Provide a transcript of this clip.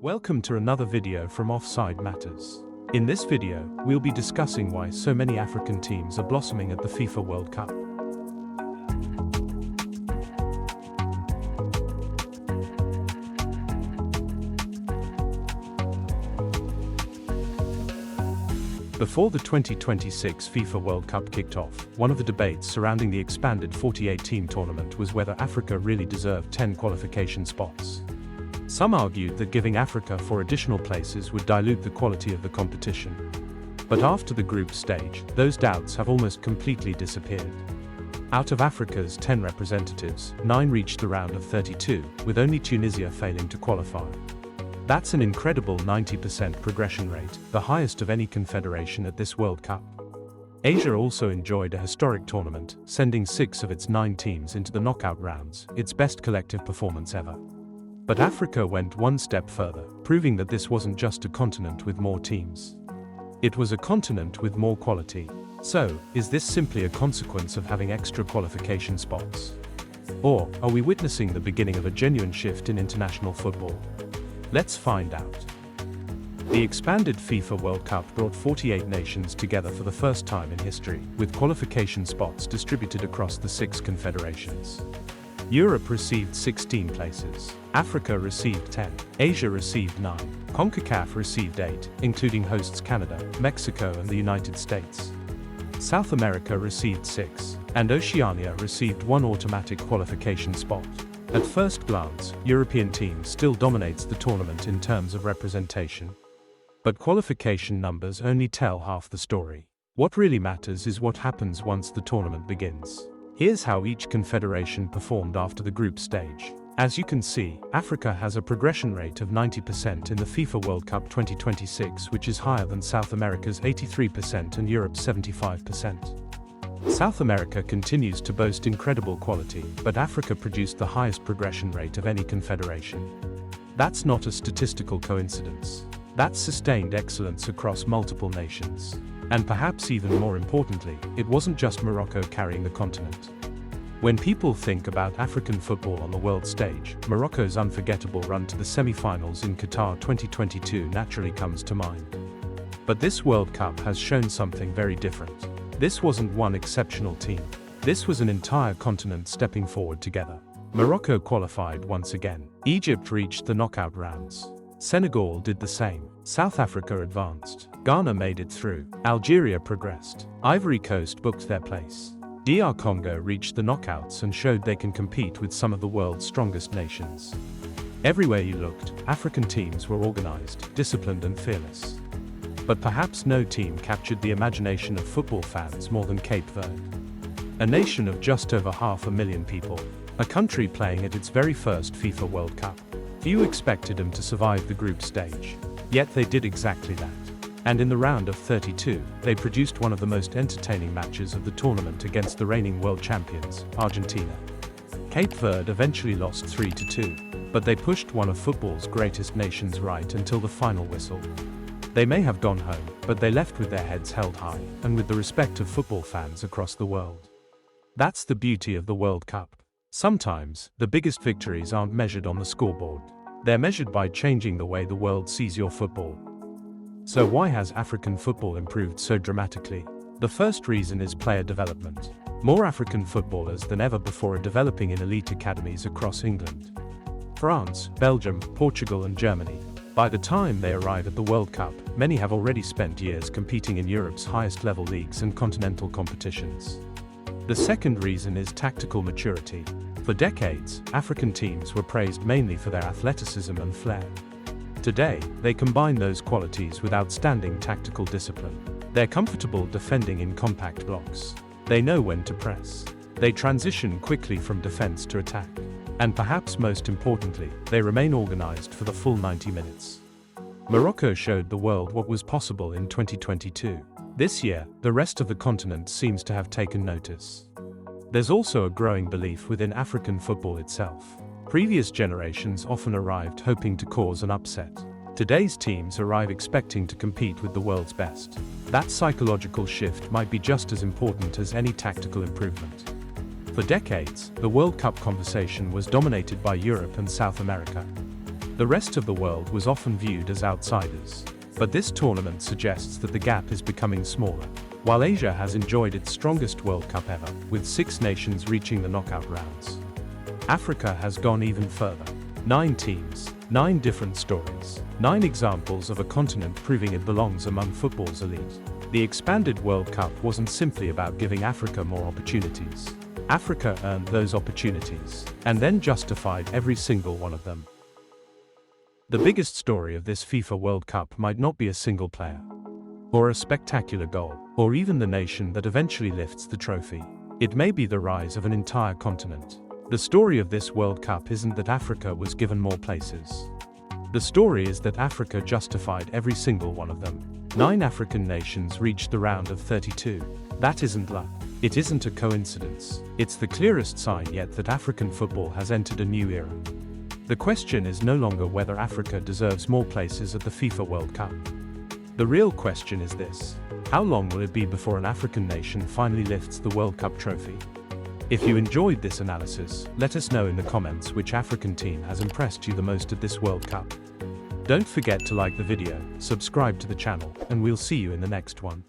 Welcome to another video from Offside Matters. In this video, we'll be discussing why so many African teams are blossoming at the FIFA World Cup. Before the 2026 FIFA World Cup kicked off, one of the debates surrounding the expanded 48-team tournament was whether Africa really deserved 10 qualification spots. Some argued that giving Africa 4 additional places would dilute the quality of the competition. But after the group stage, those doubts have almost completely disappeared. Out of Africa's 10 representatives, 9 reached the round of 32, with only Tunisia failing to qualify. That's an incredible 90% progression rate, the highest of any confederation at this World Cup. Asia also enjoyed a historic tournament, sending 6 of its 9 teams into the knockout rounds, its best collective performance ever. But Africa went one step further, proving that this wasn't just a continent with more teams. It was a continent with more quality. So, is this simply a consequence of having extra qualification spots? Or, are we witnessing the beginning of a genuine shift in international football? Let's find out. The expanded FIFA World Cup brought 48 nations together for the first time in history, with qualification spots distributed across the 6 confederations. Europe received 16 places, Africa received 10, Asia received 9, CONCACAF received 8, including hosts Canada, Mexico and the United States. South America received 6, and Oceania received 1 automatic qualification spot. At first glance, European teams still dominates the tournament in terms of representation. But qualification numbers only tell half the story. What really matters is what happens once the tournament begins. Here's how each confederation performed after the group stage. As you can see, Africa has a progression rate of 90% in the FIFA World Cup 2026, which is higher than South America's 83% and Europe's 75%. South America continues to boast incredible quality, but Africa produced the highest progression rate of any confederation. That's not a statistical coincidence. That's sustained excellence across multiple nations. And perhaps even more importantly, it wasn't just Morocco carrying the continent. When people think about African football on the world stage, Morocco's unforgettable run to the semi-finals in Qatar 2022 naturally comes to mind. But this World Cup has shown something very different. This wasn't one exceptional team. This was an entire continent stepping forward together. Morocco qualified once again. Egypt reached the knockout rounds. Senegal did the same. South Africa advanced. Ghana made it through. Algeria progressed. Ivory Coast booked their place. DR Congo reached the knockouts and showed they can compete with some of the world's strongest nations. Everywhere you looked, African teams were organized, disciplined and fearless. But perhaps no team captured the imagination of football fans more than Cape Verde. A nation of just over 500,000 people. A country playing at its very first FIFA World Cup. Few expected them to survive the group stage. Yet they did exactly that. And in the round of 32, they produced one of the most entertaining matches of the tournament against the reigning world champions, Argentina. Cape Verde eventually lost 3-2, but they pushed one of football's greatest nations right until the final whistle. They may have gone home, but they left with their heads held high, and with the respect of football fans across the world. That's the beauty of the World Cup. Sometimes, the biggest victories aren't measured on the scoreboard. They're measured by changing the way the world sees your football. So why has African football improved so dramatically? The first reason is player development. More African footballers than ever before are developing in elite academies across England, France, Belgium, Portugal and Germany. By the time they arrive at the World Cup, many have already spent years competing in Europe's highest level leagues and continental competitions. The second reason is tactical maturity. For decades, African teams were praised mainly for their athleticism and flair. Today, they combine those qualities with outstanding tactical discipline. They're comfortable defending in compact blocks. They know when to press. They transition quickly from defense to attack. And perhaps most importantly, they remain organized for the full 90 minutes. Morocco showed the world what was possible in 2022. This year, the rest of the continent seems to have taken notice. There's also a growing belief within African football itself. Previous generations often arrived hoping to cause an upset. Today's teams arrive expecting to compete with the world's best. That psychological shift might be just as important as any tactical improvement. For decades, the World Cup conversation was dominated by Europe and South America. The rest of the world was often viewed as outsiders. But this tournament suggests that the gap is becoming smaller. While Asia has enjoyed its strongest World Cup ever, with 6 nations reaching the knockout rounds, Africa has gone even further. 9 teams, 9 different stories, 9 examples of a continent proving it belongs among football's elite. The expanded World Cup wasn't simply about giving Africa more opportunities. Africa earned those opportunities, and then justified every single one of them. The biggest story of this FIFA World Cup might not be a single player, or a spectacular goal, or even the nation that eventually lifts the trophy. It may be the rise of an entire continent. The story of this World Cup isn't that Africa was given more places. The story is that Africa justified every single one of them. 9 African nations reached the round of 32. That isn't luck. It isn't a coincidence. It's the clearest sign yet that African football has entered a new era. The question is no longer whether Africa deserves more places at the FIFA World Cup. The real question is this: how long will it be before an African nation finally lifts the World Cup trophy? If you enjoyed this analysis, let us know in the comments which African team has impressed you the most at this World Cup. Don't forget to like the video, subscribe to the channel, and we'll see you in the next one.